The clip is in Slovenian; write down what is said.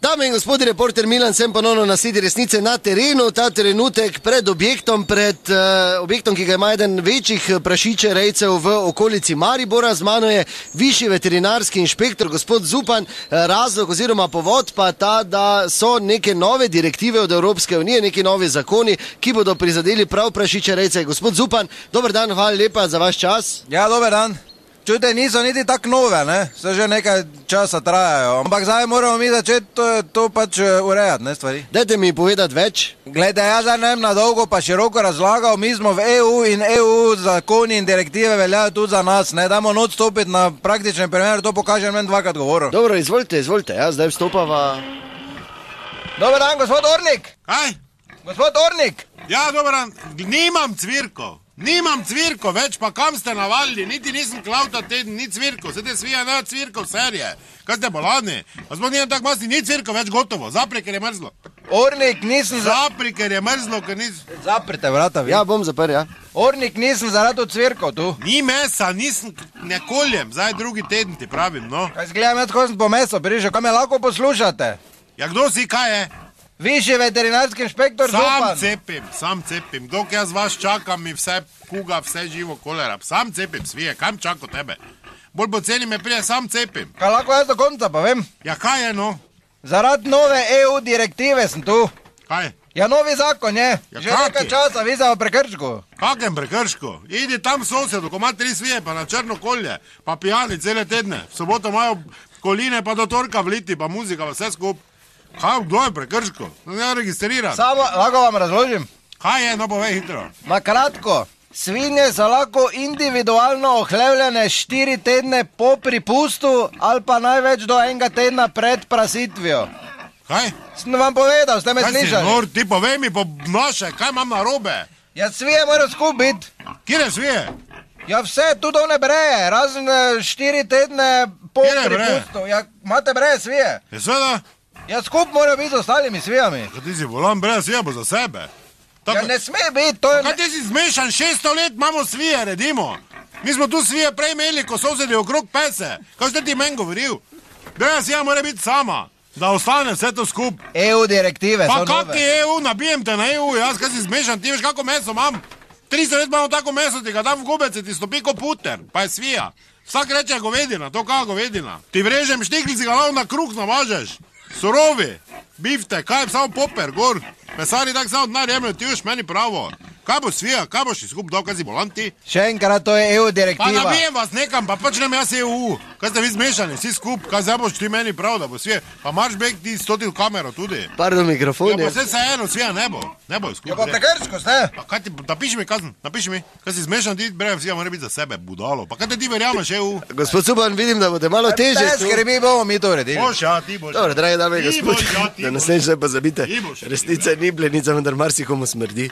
Dame in gospodi, reporter Milan, sem ponovno na sledi resnice na terenu. Ta trenutek pred objektom, ki ga ima eden večjih prašičerejcev v okolici Maribora. Z mano je višji veterinarski inšpektor, gospod Zupan. Razlog oziroma povod pa ta, da so neke nove direktive od Evropske unije, neki novi zakoni, ki bodo prizadeli prav prašičerejce. Gospod Zupan, dober dan, hvala lepa za vaš čas. Ja, dober dan. Čujte, niso niti tako nove, ne? Se že nekaj časa trajajo. Ampak zdaj moramo mi začeti to pač urejati, ne, stvari. Dajte mi povedati več. Glejte, jaz zdaj ne vem na dolgo pa široko razlagal, mi smo v EU in EU zakoni in direktive veljajo tudi za nas, ne? Dajmo noč stopiti na praktičen primer, to pokažem meni dvakrat govoril. Dobro, izvolite, ja, zdaj vstopava. Dober dan, gospod Ornik. Kaj? Gospod Ornik. Ja, dober dan, nimam cvirko več, pa kam ste navalili, niti nisem klav ta teden, ni cvirko, sedaj svija ne cvirko serije. Kaj ste boladni? Gospod, nimam tak masti, ni cvirko več gotovo, zapri, ker je mrzlo. Ornik, nisem Zapri, ker je mrzlo, ker nisem... Zaprite vrata, vi. Ja, bom zaprl, ja. Ornik, nisem zaradi cvirko tu. Ni mesa, nisem ne koljem, zdaj drugi teden ti pravim, no. Kaj zgledam, jaz ko sem po meso prišel, kaj me lahko poslušate? Ja, kdo si, kaj je? Višji veterinarski inšpektor Zupan. Sam cepim, dok jaz vas čakam, mi vse kuga, vse živo kolera. Sam cepim, svije, kam čako tebe? Bolj poceni me prije, sam cepim. Kaj lahko jaz do konca pa vem? Ja, kaj je, no? Zaradi nove EU direktive sem tu. Kaj? Ja, novi zakon je. Ja, že nekaj časa, vi za prekršku. Kakem prekršku? Idi tam sosedu, ko ima 3 svije, pa na črno kolje, pa pijani cele tedne. V soboto imajo koline, pa do torka vliti, pa muzika, pa vse skup. Kaj, kdo je prekrško? Ne registriram. Samo, lahko vam razložim. Kaj je, no povej hitro. Na kratko, svinje so lahko individualno ohlevljene 4 tedne po pripustu ali pa največ do 1 tedna pred prasitvijo. Kaj? Sem vam povedal, ste me Kaj si, slišali? nor, ti povej mi po naše, kaj imam na robe? Ja, svije morajo skup biti. Kjere svije? Ja, vse, tudi one breje, razen 4 tedne po pripustu. Ja, imate breje svije? Je seveda? Ja, skup morajo biti z ostalimi svijami. Kaj ti si volan brez svija bo za sebe? Ja, ne sme biti, to je... Kaj ti si zmešan, 600 let imamo svije, redimo. Mi smo tu svije prej imeli, ko sosedi okrog pese. Kaj ste ti meni govoril? Breja svija mora biti sama, da ostane vse to skup. EU direktive so nove. Pa kak je EU, nabijem te na EU, jaz kaj si zmešan, ti veš kako meso imam. 300 let imamo tako meso, ti ga dam v gubece, ti stopi ko puter, pa je svija. Vsak reče govedina, to kaj govedina. Ti vrežem štiklici, ga lao na kruh navažeš. Surovi, bifte, kaj je samo poper, gor. Mesari tak samo denar jemljajo, ti veš meni pravo. Kaj bo svija, kaj boš ti skup dal, kaj si bolan ti? Še enkrat, to je EU direktiva. Pa nabijem vas nekam, pa počnem jaz EU. Kaj ste vi zmešani, vsi skup, kaj zdaj boš ti meni prav, da bo svija. Pa marš bek ti stotil kamero tudi. Pardon, mikrofon je. Ja, pa se eno, svija ne bo skup. Ja, pa prekrško ste. Pa kaj ti, napiši mi kazen, napiši mi. Kaj si zmešan ti, brejem svija mora biti za sebe, budalo. Pa kaj te ti verjameš EU? Gospod Zupan, vidim, da boste malo teže. Ne skrbi, bomo mi to uredili. Boš, ja, ti boš. Dobro, dragi dame in gospodje, Ti boš, ja, ti da boš. naslednjič ne pozabite. Ti boš. Resnica ni blenica, vendar marsikomu smrdi.